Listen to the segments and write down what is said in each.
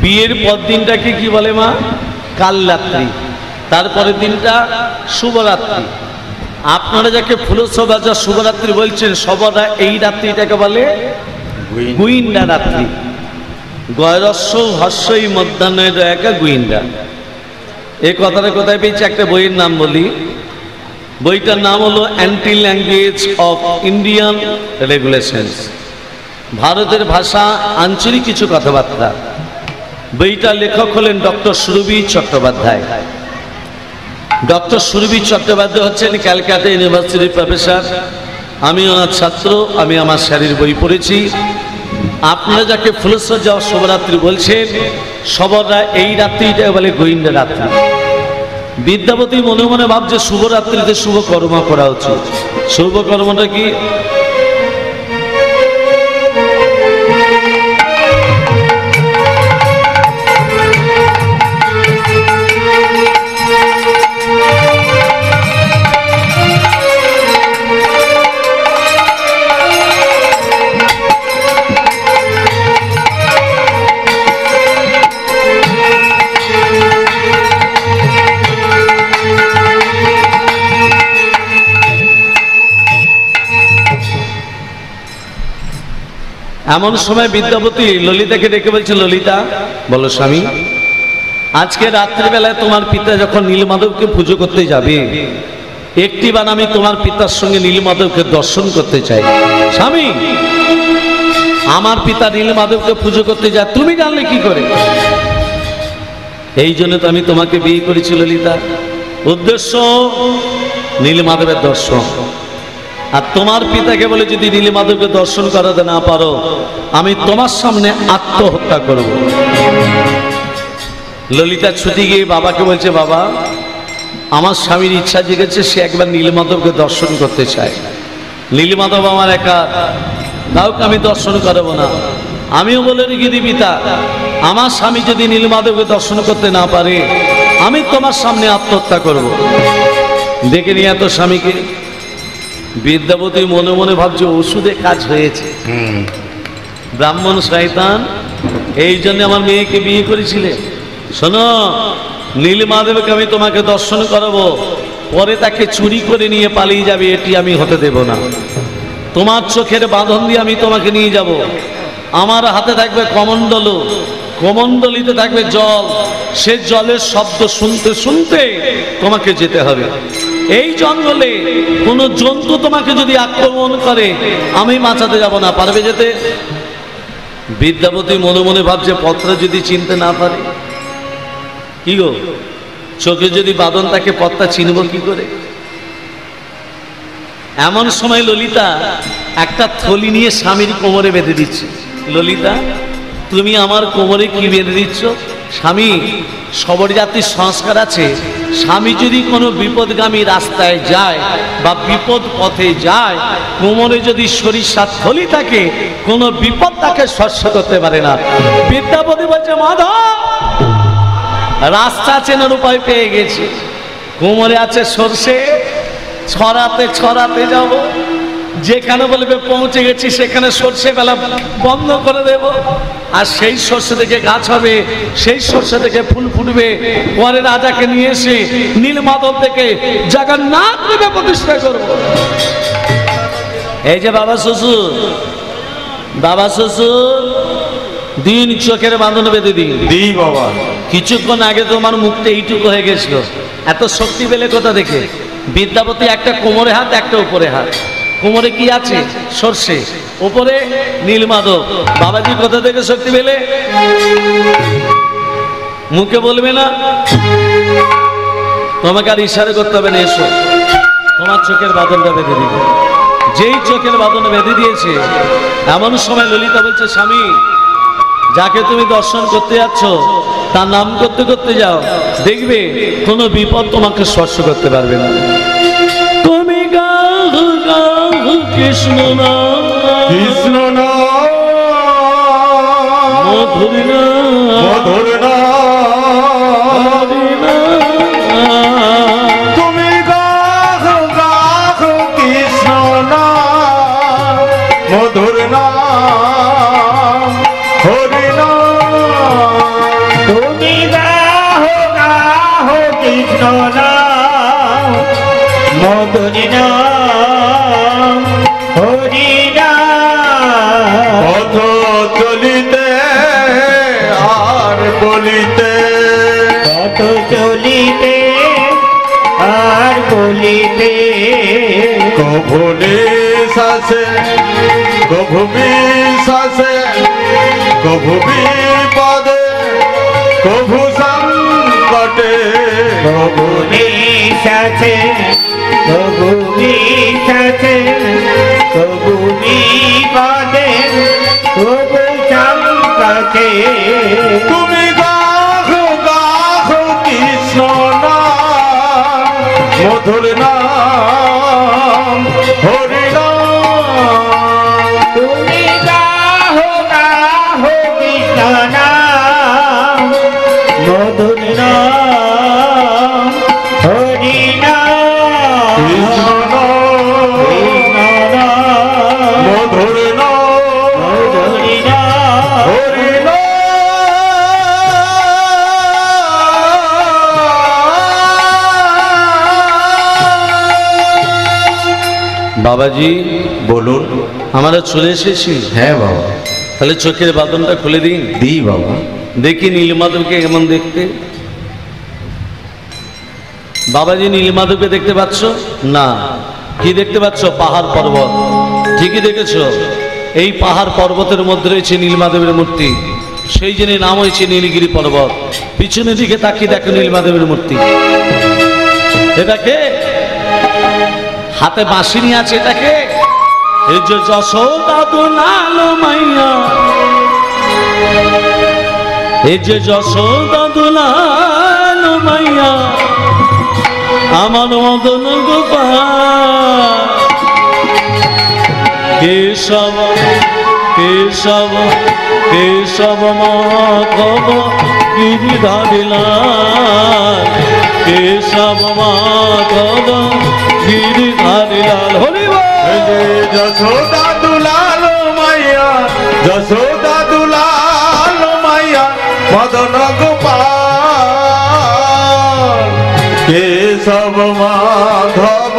বিয়ের পর দিনটাকে কি বলে মা? কাল রাত্রি। তারপরের দিনটা শুভরাত্রি। আপনারা যাকে ফুলসজ্জা শুভরাত্রি বলছেন, সবরা এই রাত্রিটাকে বলে গুইন্ডা রাত্রি। গয়রস্য হস্যই মধ্যাহ্নের একা গুইন্ডা। এই কথাটা কোথায় পেয়েছি? একটা বইয়ের নাম বলি। বইটার নাম হলো anti language of Indian regulations, ভারতের ভাষা আঞ্চলিক কিছু কথাবার্তা। বইটার লেখক হলেন ডক্টর সুরভি চট্টোপাধ্যায়। ডক্টর সুরভি চট্টোপাধ্যায় হচ্ছেন ক্যালকাটা ইউনিভার্সিটির প্রফেসর। আমি ওনার ছাত্র, আমি আমার স্যারের বই পড়েছি। আপনারা যাকে ফুলসজ্জা শুভরাত্রি বলছেন, সবররা এই রাত্রিটা বলে গোয়েন্দা রাত্রি। বিদ্যাপতি মনে মনে ভাবছে শুভরাত্রিতে শুভ কর্ম করা উচিত। শুভ কর্মটা কি? এমন সময় বিদ্যাপতি ললিতাকে ডেকে বলছে, ললিতা বলো স্বামী, আজকে রাত্রিবেলায় তোমার পিতা যখন নীলমাধবকে পুজো করতে যাবে, একটিবার আমি তোমার পিতার সঙ্গে নীলমাধবকে দর্শন করতে চাই। স্বামী, আমার পিতা নীলমাধবকে পুজো করতে যায়, তুমি জানলে কি করে? এই জন্য তো আমি তোমাকে বিয়ে করেছি ললিতা। উদ্দেশ্য নীলমাধবের দর্শন। আর তোমার পিতাকে বলে যদি নীলমাধবকে দর্শন করাতে না পারো, আমি তোমার সামনে আত্মহত্যা করব। ললিতা ছুটি গিয়ে বাবাকে বলছে, বাবা, আমার স্বামীর ইচ্ছা জেগেছে, সে একবার নীলমাধবকে দর্শন করতে চায়। নীলমাধব আমার একা, কাউকে আমি দর্শন করাবো না। আমিও বলে রেখে দিই পিতা, আমার স্বামী যদি নীলমাধবকে দর্শন করতে না পারে, আমি তোমার সামনে আত্মহত্যা করব। দেখে নিয়ে এত স্বামীকে। বিদ্যাপতি মনে মনে ভাবছে ওষুধে কাজ হয়েছে। ব্রাহ্মণ শয়তান, এই জন্য আমার মেয়েকে বিয়ে করেছিলে। শোনো, নীলমাধবকে আমি তোমাকে দর্শন করাবো, পরে তাকে চুরি করে নিয়ে পালিয়ে যাবে, এটি আমি হতে দেব না। তোমার চোখের বাঁধন দিয়ে আমি তোমাকে নিয়ে যাব। আমার হাতে থাকবে কমণ্ডল, কমণ্ডলিতে থাকবে জল, সে জলের শব্দ শুনতে শুনতে তোমাকে যেতে হবে। এই জঙ্গলে কোনো জন্তু তোমাকে যদি আক্রমণ করে, আমি বাঁচাতে যাব না। পারবে যেতে? বিদ্যাপতি মনে মনে ভাবছে, পত্র যদি চিনতে না পারে, কি গো, চোখে যদি বাঁধন থাকে, পত্তা চিনব কি করে? এমন সময় ললিতা একটা থলি নিয়ে স্বামীর কোমরে বেঁধে দিচ্ছে। ললিতা, তুমি আমার কোমরে কি বেঁধে দিচ্ছ? স্বামী, সবর জাতির সংস্কার আছে, স্বামী যদি কোনো বিপদগামী রাস্তায় যায় বা বিপদ পথে যায়, কোমরে যদি সরিষার থলি থাকে, কোনো বিপদ তাকে স্পর্শ করতে পারে না। বিদ্যাপতি বলছে, মাধব, রাস্তা চেনার উপায় পেয়ে গেছি। কোমরে আছে সর্ষে, ছড়াতে ছড়াতে যাব, যেখানে বলবে পৌঁছে গেছি সেখানে সর্ষে বেলা বন্ধ করে দেব। আর সেই সর্ষে থেকে গাছ হবে, সেই সর্ষে থেকে ফুল ফুটবে। পরে রাজাকে নিয়ে এসে নীলমাধব থেকে জগন্নাথ দেবে প্রতিষ্ঠা করব। এই যে বাবা শ্বশুর, বাবা শ্বশুর, দিন চোখের বাঁধন বেঁধে দিন। দিই বাবা। কিছুক্ষণ আগে তোমার মুখটা এইটুকু হয়ে গেছিল, এত শক্তি পেলে কোথা থেকে? বিদ্যাপতি একটা কোমরে হাত, একটা উপরে হাত। কোমরে কি আছে? সর্ষে, উপরে নীলমাধব। বাবাজি কোথা থেকে শক্তি পেলে? মুখে বলবে না, তোমাকে আর ইশারা করতে হবে না, এসো, তোমার চোখের বাঁধনটা বেঁধে দিবে। যেই চোখের বাঁধন বেঁধে দিয়েছে, এমন সময় ললিতা বলছে, স্বামী, যাকে তুমি দর্শন করতে যাচ্ছ তার নাম করতে করতে যাও, দেখবে কোনো বিপদ তোমাকে স্পর্শ করতে পারবে না। তুমি গাও গাও কৃষ্ণ নাম, কৃষ্ণ নাম, মধুর নাম, মধুর নাম। তুমি গাও গাও মধুর নাম হরি নাম। তুমি গাহো গাহো কৃষ্ণ নাম মধুর নাম হরি নাম। পথ চলিতে আর বলিতে, কত চলিতে আর বলিতে, কভু নিঃশ্বাসে কভু বিশ্বাসে, কভু বিপদে কভু সংকটে, কভু নিঃশ্বাসে কভু বিশ্বাসে, কভু বিপদে কভু সংকটে। তুমি গাহো গাহো কৃষ্ণ নাম মধুর নাম হরি নাম। তুমি গাহো গাহো কৃষ্ণ নাম মধুর নাম হরি নাম। কৃষ্ণ নাম কৃষ্ণ নাম মধুর নাম হরি নাম। হরি নাম। বাবাজি বলুন। আমরা চলে এসেছি। হ্যাঁ বাবা। তাহলে চোখের বাঁধনটা খুলে দিন। দি বাবা। দেখি নীলমাধবকে কেমন দেখতে। বাবাজি নীলমাধবকে দেখতে পাচ্ছ না? কি দেখতে পাচ্ছ? পাহাড় পর্বত। ঠিকই দেখেছ, এই পাহাড় পর্বতের মধ্যে রয়েছে নীলমাধবের মূর্তি, সেই জন্য নাম হয়েছে নীলগিরি পর্বত। পিছনের দিকে তাকিয়ে দেখো নীলমাধবের মূর্তি। এটাকে হাতে বাঁশি নিয়ে আছে, এটাকে এই যে যশোদা দুলালো মাইয়া, এই যে যশোদা দুলালো মাইয়া, আমার মদন গোপাল কেশব কেশব কেশব মাধব গিরিধারীলাল, কেশব মাধব গিরিধারীলাল। হরি বল। যশোদা দুলালো মাইয়া, যশোদা দুলালো মাইয়া, মদন গোপাল কেশব মাধব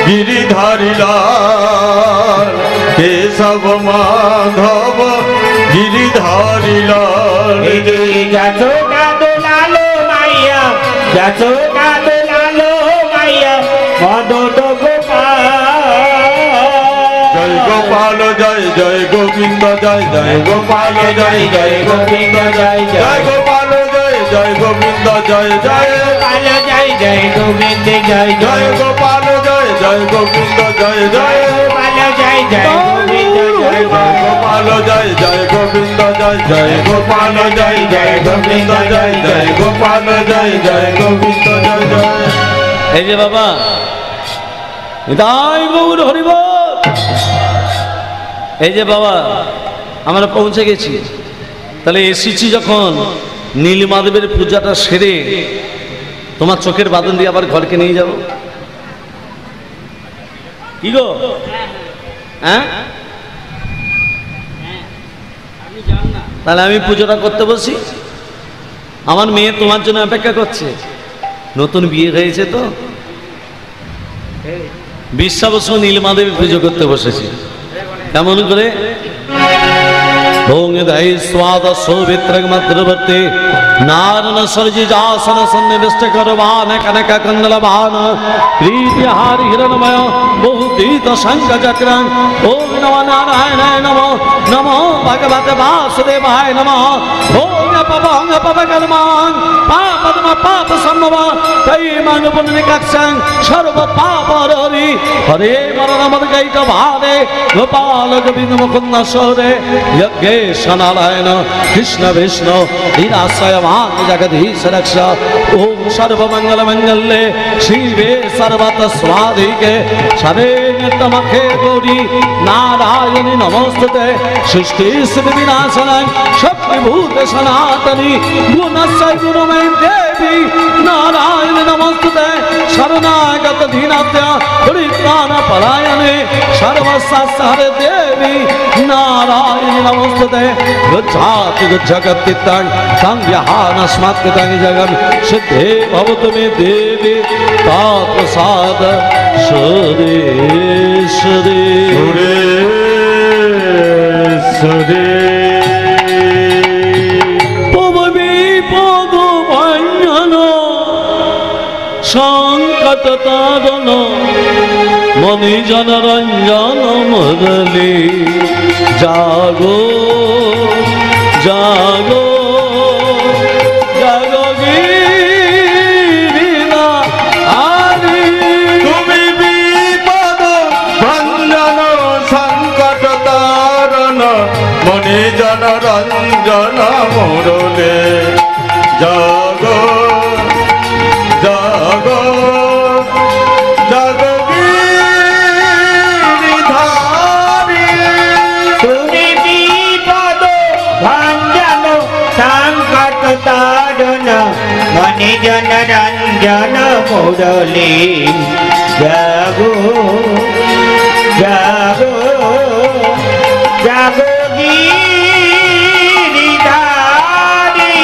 গিরিধারীলাল, কেশব মাধব গিরিধারীলাল। যশোদা দুলালো মাইয়া, যশোদা দুলালো মাইয়া, মদন গোপাল। জয় গোপাল জয় জয় গোবিন্দ জয় জয় গোপাল জয় জয় গোবিন্দ জয় জয় গোপাল জয় জয় গোবিন্দ জয় জয় গোপাল জয় জয় গোবিন্দ জয় জয় গোপাল জয় জয় গোবিন্দ জয় জয় গোপাল জয় জয় গোবিন্দ জয় জয় গোপাল জয় জয় গোবিন্দ জয় জয় গোপাল জয় জয় গোবিন্দ জয় জয় গোপাল জয় জয় গোবিন্দ জয় জয়। এই যে বাবা, তাই গৌর হরি বল। এই যে বাবা, আমরা পৌঁছে গেছি। তাহলে এসেছি যখন, নীলমাধবের পূজাটা সেরে তোমার চোখের বাঁধন দিয়ে আবার ঘরকে নিয়ে যাব। কি গো? হ্যাঁ, তাহলে আমি পুজোটা করতে বসি। আমার মেয়ে তোমার জন্য অপেক্ষা করছে, নতুন বিয়ে হয়েছে তো। বিশ্বাবসু নীলমাধবের পুজো করতে বসেছি। কেমন করে? ভোং দৈ স্বাদ সৌভিত্রক মধ্যবর্তী নারন সর্জি যাসন সন্নিবিষ্ট করবান কনক কন্দলবান প্রীতি হার হিরণময় বহুবিধ শঙ্খ চক্রং। ওম নমো নারায়ণায় নমো, নমো ভগবতে বাসুদেবায় নমঃ। ভোং পবং পবকর্মাং পাপদম পাপ সম্ভব তৈমাং পুণ্যকাক্ষং সর্ব পাপহরি। হরে মরণমদ গৈত ভারে গোপাল গোবিন্দ মুকুন্দ সৌরে। যজ্ঞেশ নারায়ণ কৃষ্ণ বিষ্ণু লীলাশয় মান জগদীশ রক্ষ। ওম সর্বমঙ্গল মঙ্গলে শিবে সর্বত স্বাধিকে শরণ্যতমকে গৌরী নারায়ণী নমস্তুতে। সৃষ্টি স্থিতি বিনাশনং শক্তিভূত সনাতনী গুণস্বয় গুণময়ী দেবী নারায়ণী নমস্তুতে। শরণাগত দীনাত্য পরিত্রাণ পরায়ণে नारायणी सर्वशास्त्र देवी नारायणी नमोस्तुते गच्छाति जगत्तित्तं संव्यहानस्मात् कृतं जगन् सिद्धे भवतु मे देवी तत्प्रसाद सुरेश्वरी सुरेश्वरी पद भञ्जन संकट तारण मणिजन रंजन मुरली जागो जागो जागो गिरिधारी তুমি বিপদ ভঞ্জন সংকট তারণ মনি জন রঞ্জন মুরলে জাগো জাগো জাগো গিরিধারী তুমি বিপদ ভঞ্জন সংকট তারণ মনি জন রঞ্জন মুরলি জাগো জাগো জাগো গিরিধারী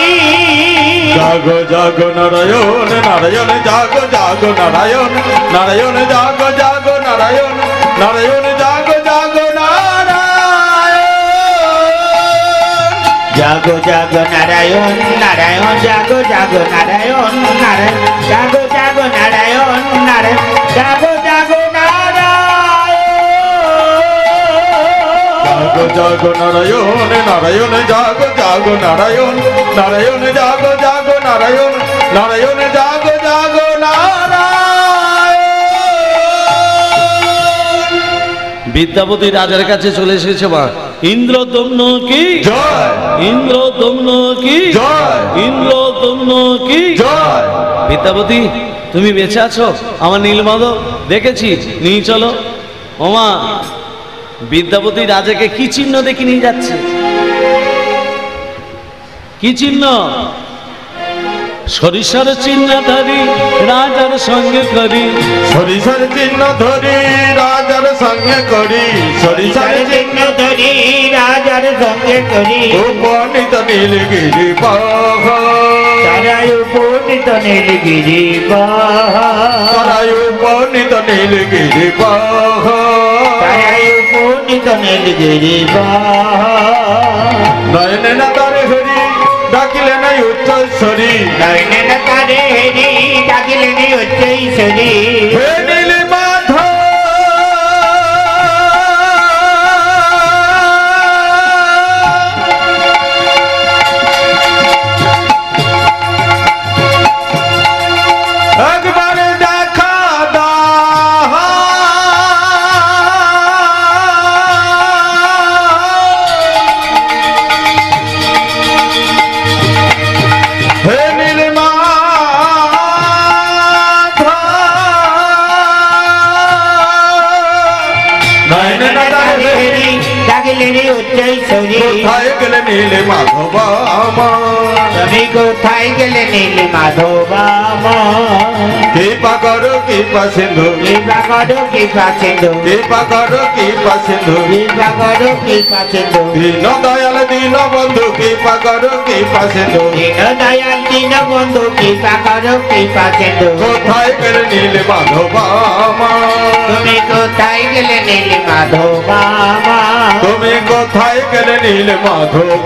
জাগো জাগো নারায়ণ নারায়ণ জাগো জাগো নারায়ণ নারায়ণ জাগো জাগো নারায়ণ নারায়ণ জাগো জাগো নারায়ণ জাগো জাগো নারায়ণ নারায়ণ জাগো জাগো নারায়ণ নারায়ণ জাগো জাগো নারায়ণ নারায়ণ জাগো জাগো নারায়ণ জাগো জাগো নারায়ণ নারায়ণ জাগো জাগো নারায়ণ নারায়ণ জাগো জাগো নারায়ণ নারায়ণ জাগো জাগো নারায়ণ বিদ্যাপতি রাজার কাছে চলে এসেছে মা ইন্দ্রদম্ন কি জয় ইন্দ্রদম্ন কি জয় ইন্দ্রদম্ন কি জয় বিদ্যাপতি তুমি বেঁচে আছো আমার নীলমাধব দেখেছি নিয়ে চলো ওমা বিদ্যাপতি রাজাকে কি চিহ্ন দেখে নিয়ে যাচ্ছে কি চিহ্ন সরিষার চিহ্ন ধরি রাজার সঙ্গে করি সরিষার চিহ্ন ধরি রাজার সঙ্গে করি সরিষার চিহ্ন ধরি রাজার সঙ্গে করি উপনীত নীলগিরি পাহাড় তারাই উপনীত নীলগিরি পাহাড় তারাই উপনীত নীলগিরি পাহাড় তারাই উপনীত নীলগিরি পাহাড় নয়নে না তারে হরি ডাকিলে নাই উচ্চস্বরী নয়নে না তারে হেরি ডাকিলেন উচ্চৈশ্বরী হে নীলি মাধব একবারে দেখা দাও হে নীলি মাধব নয়নে না তারে হেরি ডাকিলেন উচ্চৈশ্বরী কোথায় গেলে নীলে মাধব আমার তুমি কোথায় গেলে নীল মাধব কৃপা করো কৃপা সিন্ধু কৃপা করো কৃপা সিন্ধু কৃপা করো কৃপা সিন্ধু কৃপা করো কৃপা সিন্ধু দীন দয়াল দীন বন্ধু কৃপা করো কৃপা সিন্ধু দীন দয়াল দীন বন্ধু কৃপা করো কৃপা সিন্ধু কোথায় গেলে নীলে মাধব আমার তুমি কোথায় গেলে নীল মাধব তুমি কোথায় গেলে নীলে মাধব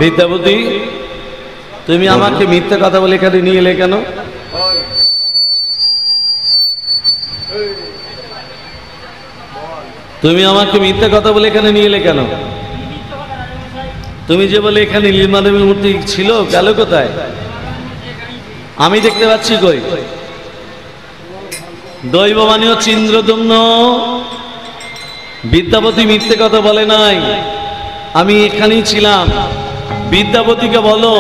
বিদ্যাপতি তুমি আমাকে মিথ্যে কথা বলে এখানে নিয়ে এলে কেন তুমি আমাকে মিথ্যে কথা বলে এখানে নিয়ে এলে কেন তুমি যে বলে এখানে নীলমাধবের মূর্তি ছিল গেল কোথায় আমি দেখতে পাচ্ছি কই দৈব মানে হচ্ছে ইন্দ্রদম্ন বিদ্যাপতি মিথ্যে কথা বলে নাই আমি এখানেই ছিলাম বিদ্যাপতিকে বলো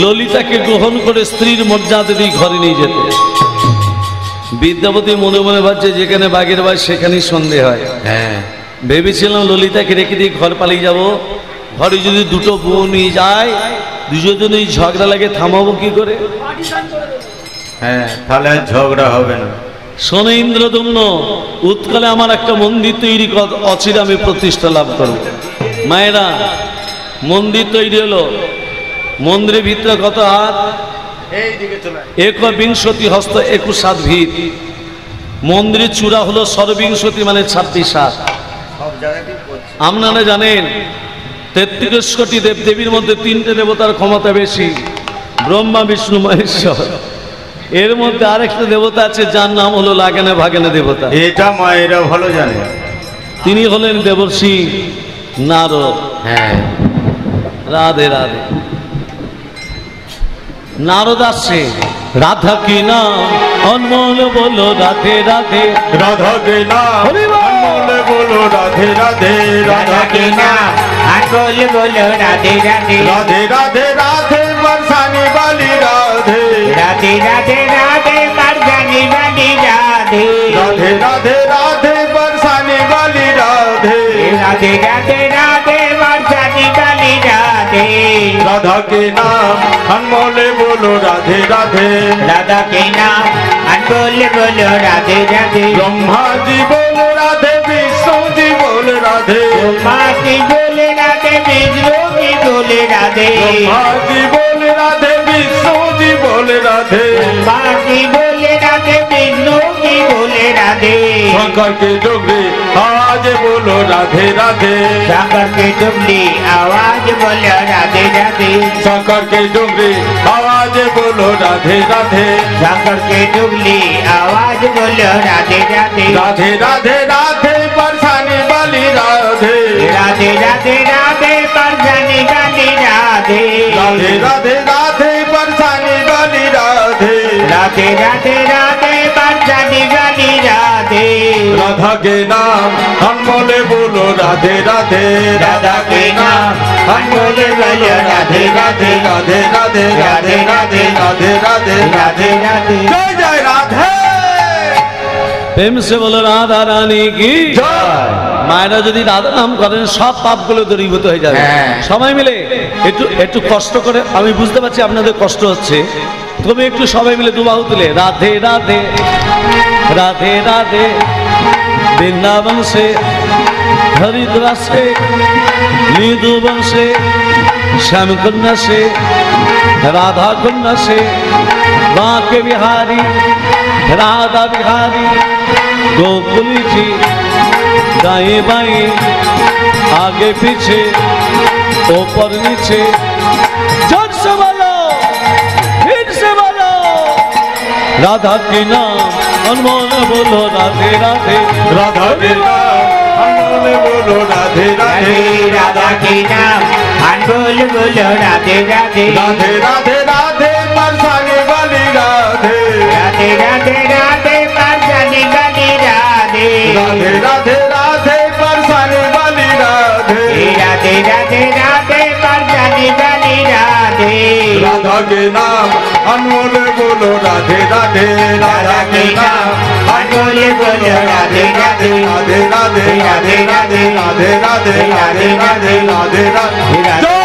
ললিতাকে গ্রহণ করে স্ত্রীর মর্যাদা দিয়ে ঘরে নিয়ে যেতে বিদ্যাপতি মনে মনে ভাবছে যেখানে বাঘের বাস সেখানেই সন্ধে হয় হ্যাঁ ভেবেছিলাম ললিতাকে রেখে দিয়ে ঘর পালিয়ে যাব ঘরে যদি দুটো বউ নিয়ে যায় দুজনেই ঝগড়া লাগে থামাবো কি করে হ্যাঁ, তাহলে আর ঝগড়া হবে না। শোনে ইন্দ্রদম্ন, উৎকালে আমার একটা মন্দির তৈরি অচিরে আমি প্রতিষ্ঠা লাভ করব। মায়েরা, মন্দির তৈরি হলো, মন্দিরের ভিতরে কত হাত? একবিংশতি হস্ত 21 হাত ভিত। মন্দিরের চূড়া হলো সর্বিংশতি মানে 26 হাত। আপনারা জানেন 33 কোটি দেবদেবীর মধ্যে 3টে দেবতার ক্ষমতা বেশি, ব্রহ্মা বিষ্ণু মহেশ্বর। এর মধ্যে আরেকটা দেবতা আছে যার নাম হলো লাগেনা ভাগেনা দেবতা। এটা মায়েরা ভালো জানে। তিনি হলেন দেবর্ষি নারদ। হ্যাঁ, রাধে রাধে। নারদ আসছে, রাধা কি নাম অনমোল বলো রাধে রাধে, রাধা কে নাম হরি বল। অনমোল বলো রাধে রাধে, রাধা কে নাম अनमोल बोलो राधे राधे राधे राधे राधे बरसाने वाली राधे, राधे राधे राधे मर्दानी वाली राधे राधे राधे राधे बरसाने वाली राधे, राधे राधे राधे मर्दानी वाली राधे राधा के नाम अनमोल बोलो राधे राधे, राधा के नाम अनमोल बोलो राधे राधे ब्रह्मा जी बोलो राधे, विष्णु जी बोल राधे, माँ की बोले राधे विष्णु की बोले राधे ब्रह्मा जी बोल राधे, विष्णु जी बोल राधे, माँ की बोले राधे विष्णु की बोले राधे शंकर के डोगरे आज बोलो राधे राधे, शंकर के डुबली आवाज बोलो राधे राधे शंकर के डोगरे आवाज बोलो राधे राधे, शंकर के डुबली आवाज बोलो राधे राधे राधे राधे राधे बरसाने वाली राधे, राधे राधे राधे परजानी गाली राधे राधे राधे राधे बरसाने वाली राधे, राधे राधे राधे परजानी गाली राधे राधा के नाम अनमोल बोलो राधे राधे, राधा के नाम अनमोल बोलो राधे राधे राधे राधे राधे राधे राधे राधे राधे राधे जय जय राधे প্রেম সে বলো রাধা রানী কি। জয়। মায়েরা যদি রাধা নাম করেন সব পাপগুলো দূরীভূত হয়ে যাবে। হ্যাঁ। সবাই মিলে একটু একটু কষ্ট করে, আমি বুঝতে পারছি আপনাদের কষ্ট হচ্ছে, তবে একটু সবাই মিলে দুবাহু তুলে রাধে রাধে রাধে রাধে, বৃন্দাবন সে হরিদ্বার সে মৃদুবন সে শ্যামকন্যা সে राधा कुंड से बांके बिहारी राधा बिहारी गोकुल जी दाएं बाएं आगे पीछे ऊपर नीचे जोर से बोलो फिर से बोलो राधा की नाम अनमोल बोलो राधे राधे राधा के नाम अनमोल बोलो राधे राधे, राधा के नाम अनमोल बोलो राधे राधे राधे राधे राधे बरसाने वाली राधे, राधे राधे राधे परजानी गाली राधे राधे राधे राधे बरसाने वाली राधे, राधे राधे राधे परजानी गाली राधे राधा के नाम अनमोल बोलो राधे राधे, राधा के नाम अनमोल बोलो राधे राधे राधे राधे राधे राधे राधे राधे राधे राधे राधे राधे।